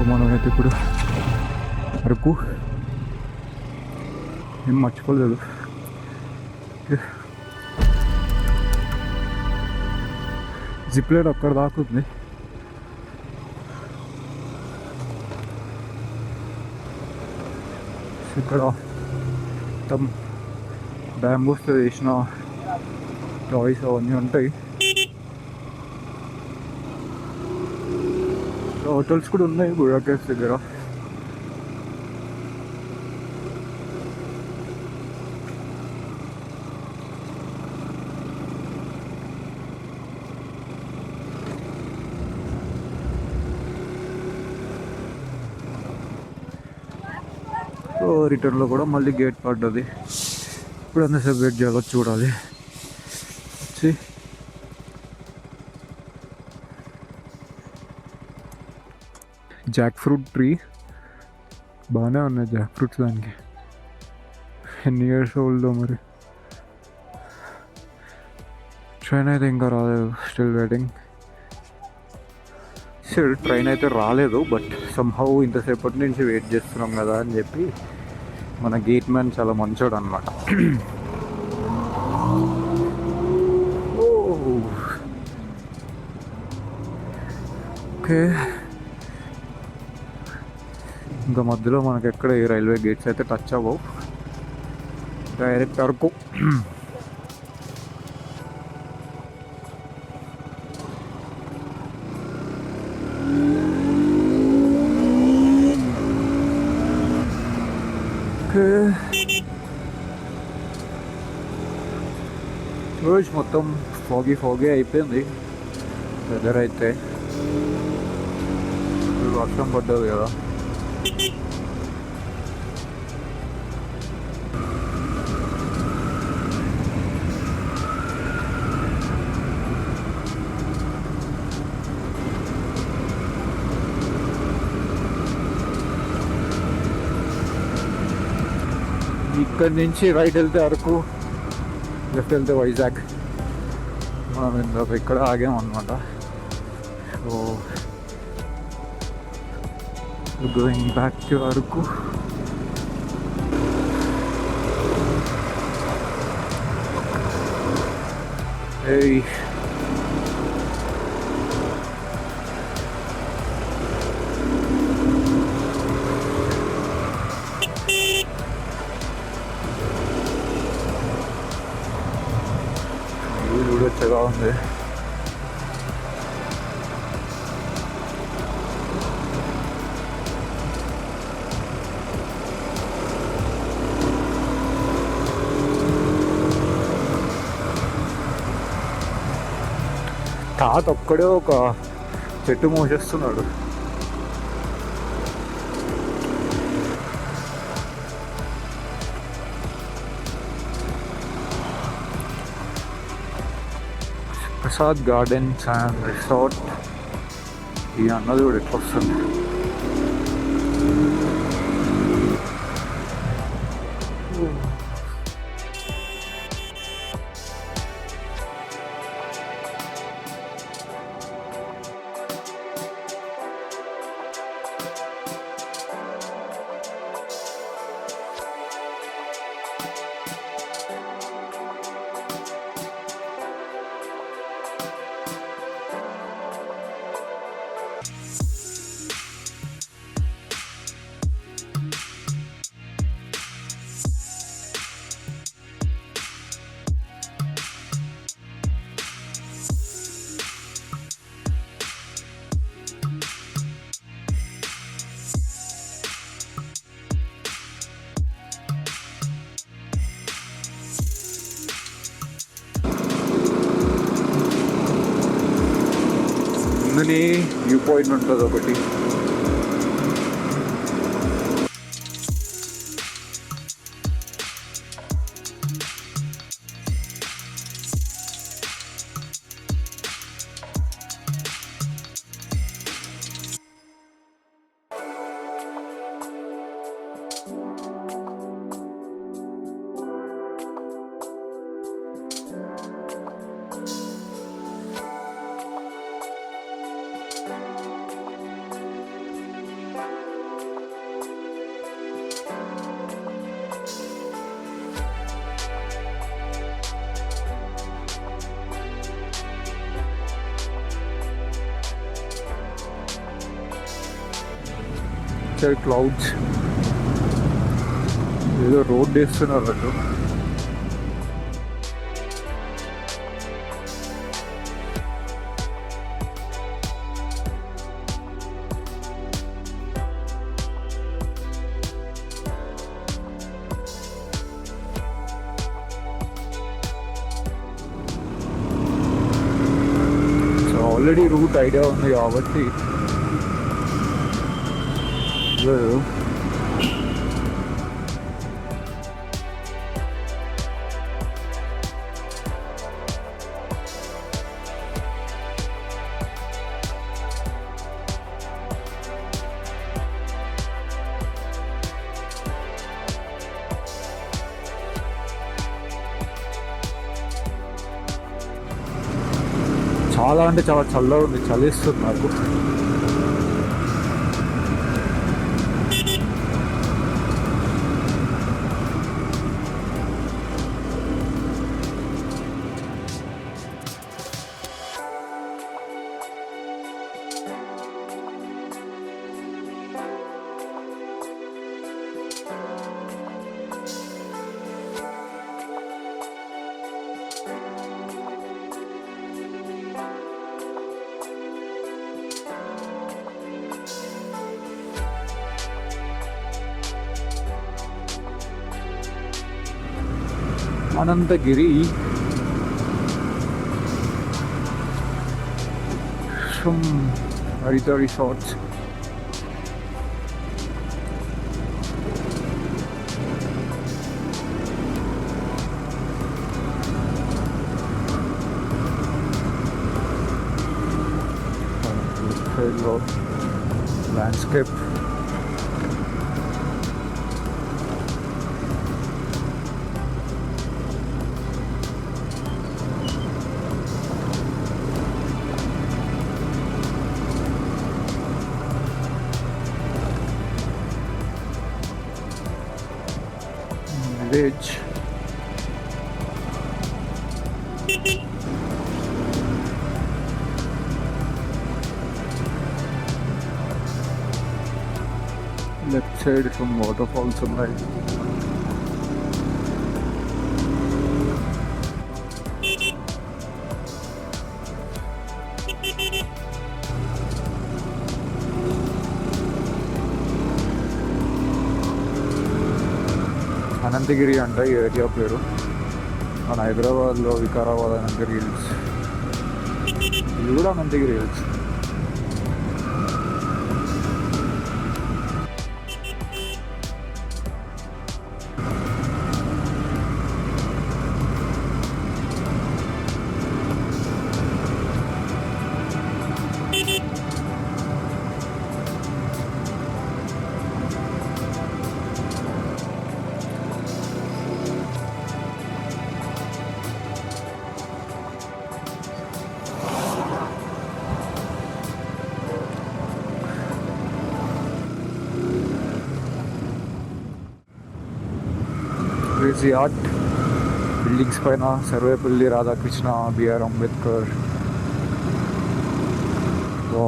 మనమైతే ఇప్పుడు అరకు ఏం మర్చిపోలేదు. జిప్ లైన్ అక్కడ దాకా ఉంది. ఇక్కడ మొత్తం బ్యాంబూస్తో చేసిన టాయ్స్ అవన్నీ ఉంటాయి. హోటల్స్ కూడా ఉన్నాయి బొర్రా కేవ్స్ దగ్గర. రిటర్న్లో కూడా మళ్ళీ గేట్ పడ్డది. ఇప్పుడు ఎంతసేపు వెయిట్ చేయాలో చూడాలి. వచ్చి జాక్ ఫ్రూట్ ట్రీ బాగానే ఉన్నాయి. జాక్ ఫ్రూట్స్ దానికి ఎన్ని ఇయర్స్ ఓల్డ్ మరి. ట్రైన్ అయితే ఇంకా రాలేదు, స్టిల్ వెయిటింగ్. ట్రైన్ అయితే రాలేదు, బట్ సమ్హౌ ఇంతసేపటి నుంచి వెయిట్ చేస్తున్నాం కదా అని చెప్పి మన గేట్ మ్యాన్ చాలా మంచోడు అనమాట. ఓకే, ఇంకా మధ్యలో మనకి ఎక్కడ ఈ రైల్వే గేట్స్ అయితే టచ్ అవ్వవు. డైరెక్ట్ అరకు. రోజు మొత్తం ఫాగీ అయిపోయింది వెదర్ అయితే. వర్షం పడ్డది కదా. ఇక్కడ నుంచి రైట్ వెళ్తే అరకు, లెఫ్ట్ వెళ్తే వైజాగ్. మనం ఇందాక ఇక్కడ ఆగామన్నమాట. So going back to Araku. Hey. చూడొచ్చుగా ఉంది. తాత ఒక్కడే ఒక చెట్టు మోసేస్తున్నాడు. Prasad gardens and resort. ఈ అన్నది కూడా ఎట్లా వస్తుంది. ముందుని వ్యూ పాయింట్ ఉంటుంది ఒకటి. రైట్ సైడ్ క్లౌడ్స్, ఏదో రోడ్ వేస్తున్నారు అటు. ఆల్రెడీ రూట్ ఐడియా ఉంది కాబట్టి చాలా అంటే చాలా చల్లగా ఉంది, చలిస్తుంది నాకు. Ananthagiri, some Harita resorts. Landscape. Village. Left side some waterfalls ఉన్నాయి. అనంతగిరి అంట ఈ ఏరియా పేరు. మన హైదరాబాద్లో వికారాబాద్ అనంతగిరి హిల్స్, ఇది కూడా Ananthagiri hills. Crazy art buildings పైన Sarvepalli Radhakrishna, BR Ambedkar. So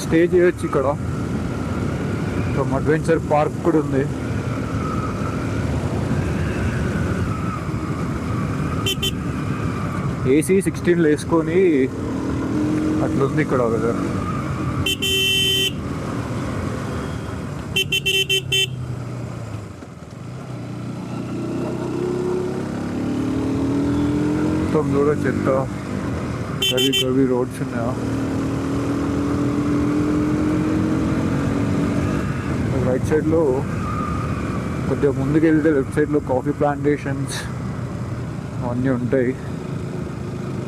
stay చేయొచ్చు ఇక్కడ. ఫ్రమ్ అడ్వెంచర్ పార్క్ కూడా ఉంది. ఏసీ 16 వేసుకొని అట్లుంది ఇక్కడ వెదర్. మొత్తం చూడొచ్చు ఎంత కర్వీ రోడ్స్ ఉన్నాయా. రైట్ సైడ్లో కొద్దిగా ముందుకు వెళ్తే లెఫ్ట్ సైడ్లో కాఫీ ప్లాంటేషన్స్ అవన్నీ ఉంటాయి.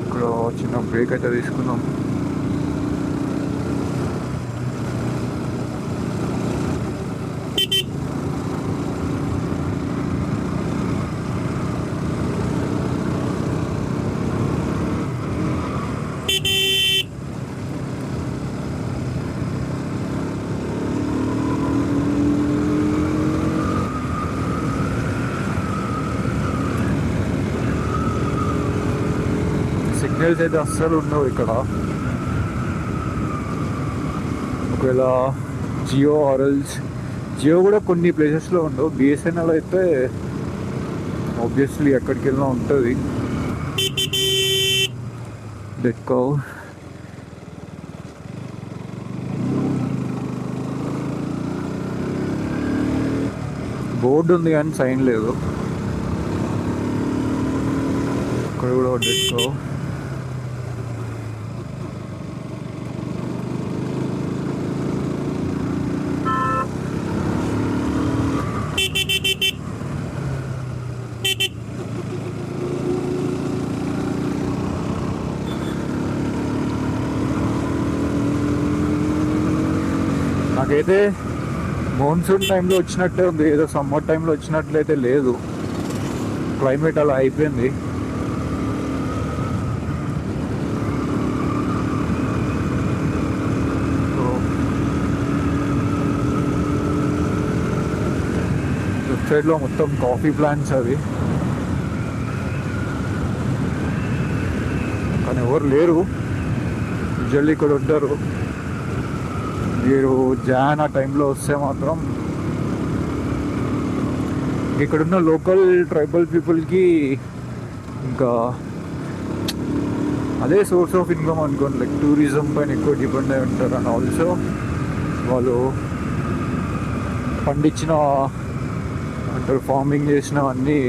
ఇక్కడ చిన్న బ్రేక్ అయితే తీసుకున్నాం. సిగ్నల్స్ అయితే అస్సలు ఉండవు ఇక్కడ. ఒకవేళ జియో కూడా కొన్ని ప్లేసెస్లో ఉండవు. బిఎస్ఎన్ఎల్ అయితే ఆబ్వియస్లీ ఎక్కడికి వెళ్ళినా ఉంటుంది. లెట్కో బోర్డు ఉంది కానీ సైన్ లేదు. ఇక్కడ కూడా లెట్కో. నాకైతే మాన్సూన్ టైంలో వచ్చినట్టే ఉంది, ఏదో సమ్మర్ టైంలో వచ్చినట్లయితే లేదు. క్లైమేట్ అలా అయిపోయింది. లెఫ్ట్ సైడ్లో మొత్తం కాఫీ ప్లాంట్స్ అవి, కానీ ఎవరు లేరు. యూజువల్లీ ఇక్కడ ఉంటారు. మీరు జాన్ ఆ టైంలో వస్తే మాత్రం ఇక్కడున్న లోకల్ ట్రైబల్ పీపుల్కి ఇంకా అదే సోర్స్ ఆఫ్ ఇన్కమ్ అనుకోండి. లైక్ టూరిజం పైన ఎక్కువ డిపెండ్ అయి ఉంటారు. అండ్ ఆల్సో వాళ్ళు పండించిన అంటారు ఫార్మింగ్ చేసినవన్నీ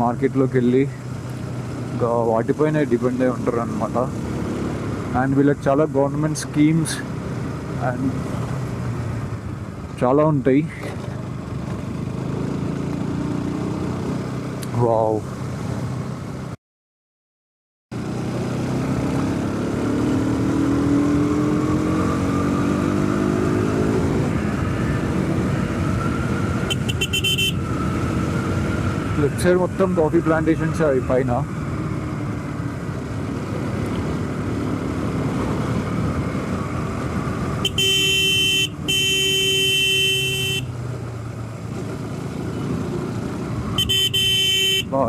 మార్కెట్లోకి వెళ్ళి ఇంకా వాటిపైన డిపెండ్ అయి ఉంటారు అనమాట. అండ్ వీళ్ళకి చాలా గవర్నమెంట్ స్కీమ్స్ అండ్ చాలా ఉంటాయి. వావ్, లెఫ్ట్ సైడ్ మొత్తం కాఫీ ప్లాంటేషన్స్ అవి పైన.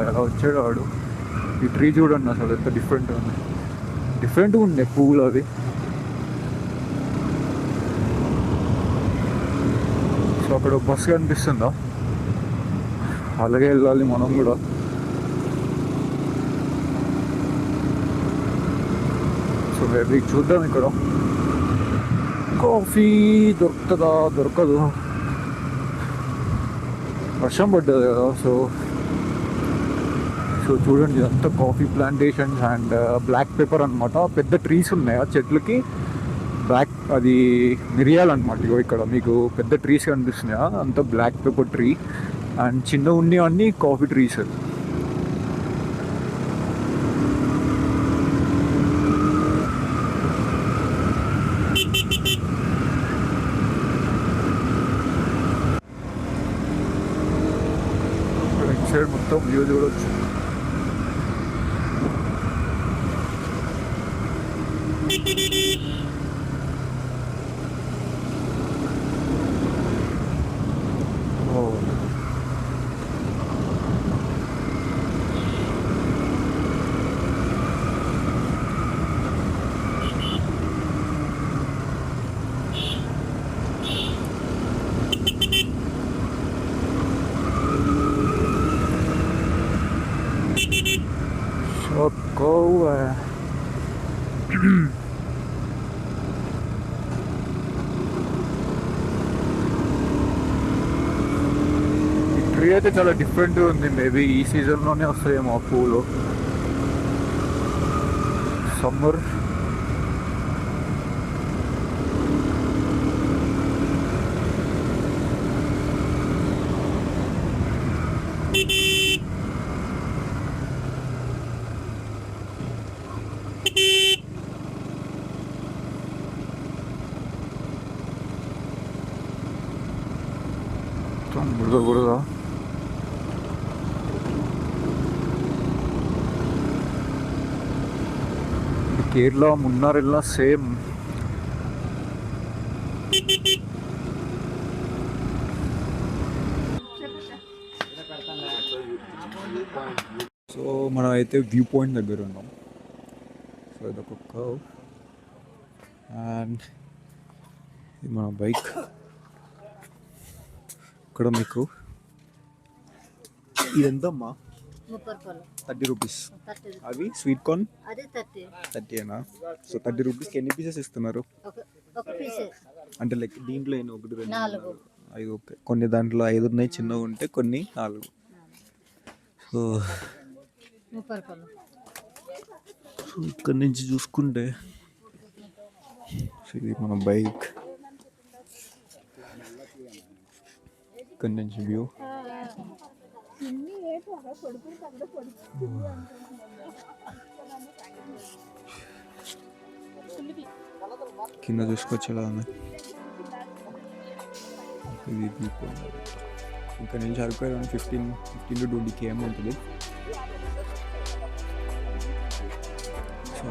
ఎలా వచ్చాడు వాడు. ఈ ట్రీ చూడండి అసలు ఎంత డిఫరెంట్గా ఉండే పువ్వులు అవి. సో అక్కడ బస్సు కనిపిస్తుందా, అలాగే వెళ్ళాలి మనం కూడా. సో మేబీ చూద్దాం ఇక్కడ కాఫీ దొరుకుతుందా దొరకదు. వర్షం పడ్డది కదా, సో చూడండి ఇదంతా coffee plantations and black pepper అనమాట. పెద్ద ట్రీస్ ఉన్నాయి ఆ చెట్లకి. అది మిరియాలు అనమాట. ఇగో ఇక్కడ మీకు పెద్ద ట్రీస్ కనిపిస్తున్నాయా, అంతా బ్లాక్ పెప్పర్ ట్రీ. అండ్ చిన్న ఉన్నవన్నీ కాఫీ ట్రీస్. సైడ్ మొత్తం వ్యూ చూడవచ్చు. ట్రీ అయితే చాలా డిఫరెంట్గా ఉంది. మేబీ ఈ సీజన్లోనే వస్తాయేమో పూలు. సమ్మర్ బుడద కేరళ మున్నార్ ಎಲ್ಲ సేమ్. సో మనం అయితే వ్యూ పాయింట్ దగ్గర ఉన్నాం. సో ఇదొక కర్వ్ అండ్ ఇది మన బైక్. ఇక్కడ మీకు ఇదెంతమ్మా? 30 రూపీస్. అవి స్వీట్ కార్న్ 30 సో 30 రూపీస్కి ఎన్ని పీసెస్ ఇస్తున్నారు? అంటే లైక్ దీంట్లో 1 2 3 4 5 ఓకే. కొన్ని దాంట్లో 5 ఉన్నాయి చిన్నవి ఉంటే, కొన్ని 4. సో ఇక్కడ నుంచి చూసుకుంటే ఇది మన బైక్. ఇక్కడ నుంచి వ్యూ కింద చూసుకొచ్చేలా ఉంది. ఇది ఇక్కడ నుంచి అరకు 15 to 20 km ఉంటుంది. సో